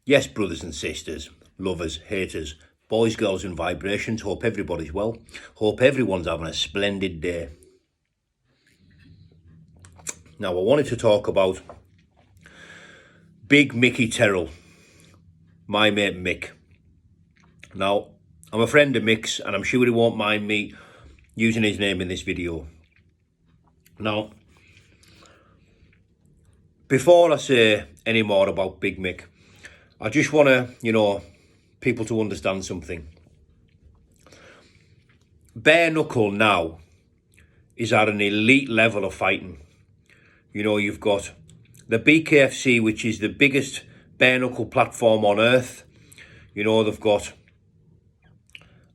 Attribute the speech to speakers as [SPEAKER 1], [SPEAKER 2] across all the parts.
[SPEAKER 1] Yes, brothers and sisters, lovers, haters, boys, girls and vibrations, hope everybody's well. Hope everyone's having a splendid day. Now, I wanted to talk about Big Mickey Terrill, my mate Mick. Now, I'm a friend of Mick's and I'm sure he won't mind me using his name in this video. Now, before I say any more about Big Mick, I just want to, people to understand something. Bare knuckle now is at an elite level of fighting. You've got the BKFC, which is the biggest bare knuckle platform on earth. They've got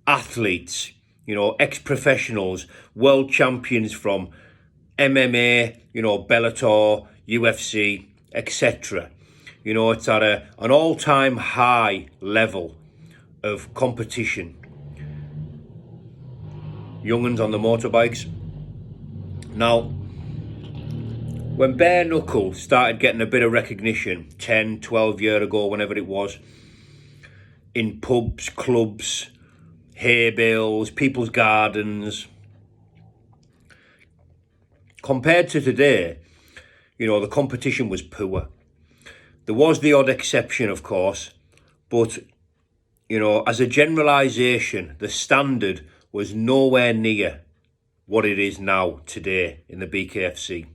[SPEAKER 1] athletes, ex-professionals, world champions from MMA, Bellator, UFC, etc. It's at an all-time high level of competition. Young'uns on the motorbikes. Now, when bare knuckle started getting a bit of recognition 10, 12 years ago, whenever it was, in pubs, clubs, hay bales, people's gardens, compared to today, the competition was poor. There was the odd exception, of course, but, as a generalisation, the standard was nowhere near what it is now today in the BKFC.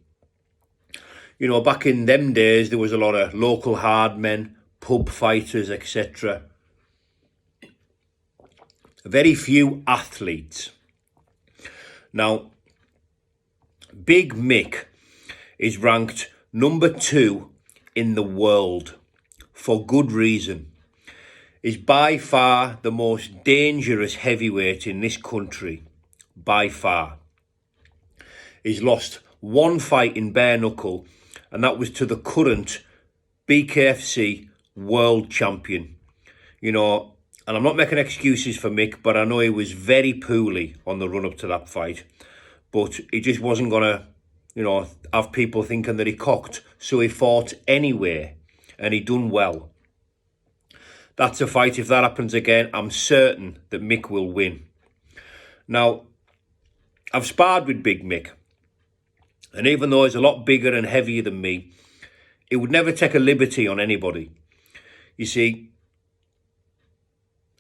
[SPEAKER 1] Back in them days, there was a lot of local hard men, pub fighters, etc. Very few athletes. Now, Big Mick is ranked number 2 in the world for good reason. Is by far the most dangerous heavyweight in this country, by far. He's lost one fight in bare knuckle, and that was to the current BKFC world champion. And I'm not making excuses for Mick, but I know he was very poorly on the run up to that fight. But he just wasn't going to, have people thinking that he cocked. So he fought anyway, and he done well. That's a fight. If that happens again, I'm certain that Mick will win. Now, I've sparred with Big Mick. And even though he's a lot bigger and heavier than me, he would never take a liberty on anybody. You see,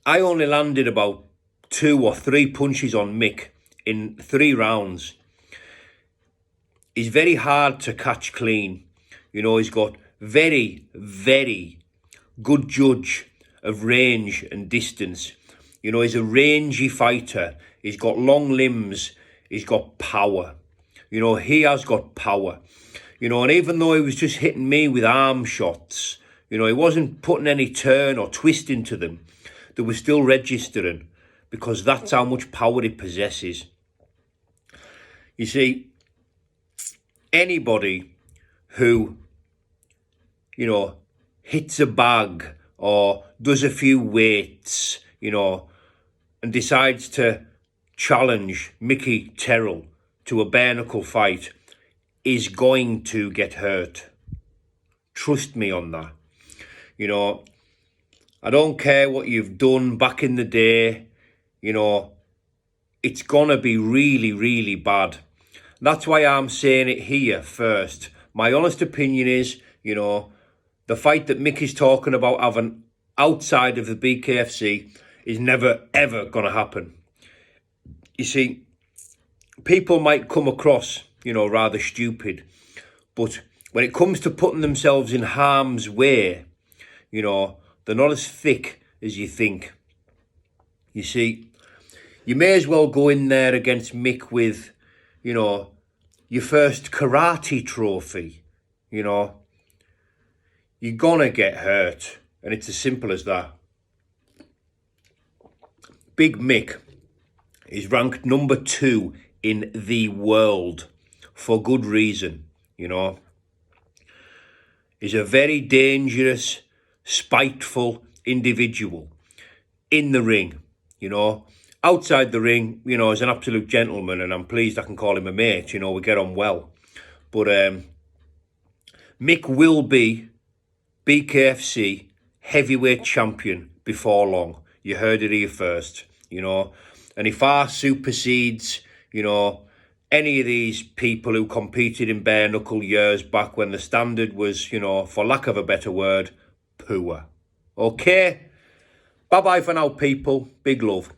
[SPEAKER 1] I only landed about 2 or 3 punches on Mick in 3 rounds. He's very hard to catch clean. He's got very, very good judge of range and distance. He's a rangy fighter. He's got long limbs. He's got power. He has got power. And even though he was just hitting me with arm shots, he wasn't putting any turn or twist into them. They were still registering because that's how much power he possesses. You see, anybody who, hits a bag or does a few weights, and decides to challenge Mickey Terrill to a bare knuckle fight is going to get hurt. Trust me on that. I don't care what you've done back in the day, it's going to be really, really bad. That's why I'm saying it here first. My honest opinion is, the fight that Mick is talking about having outside of the BKFC is never, ever going to happen. You see, people might come across, rather stupid, but when it comes to putting themselves in harm's way, they're not as thick as you think. You see, you may as well go in there against Mick with, your first karate trophy. You're gonna get hurt, and it's as simple as that. Big Mick is ranked number 2 in the world for good reason. He's a very dangerous, spiteful individual in the ring. Outside the ring, is an absolute gentleman, and I'm pleased I can call him a mate. We get on well. But Mick will be BKFC heavyweight champion before long. You heard it here first, you know. And if I supersedes, you know, any of these people who competed in bare knuckle years back when the standard was, you know, for lack of a better word, poor. Okay? Bye-bye for now, people. Big love.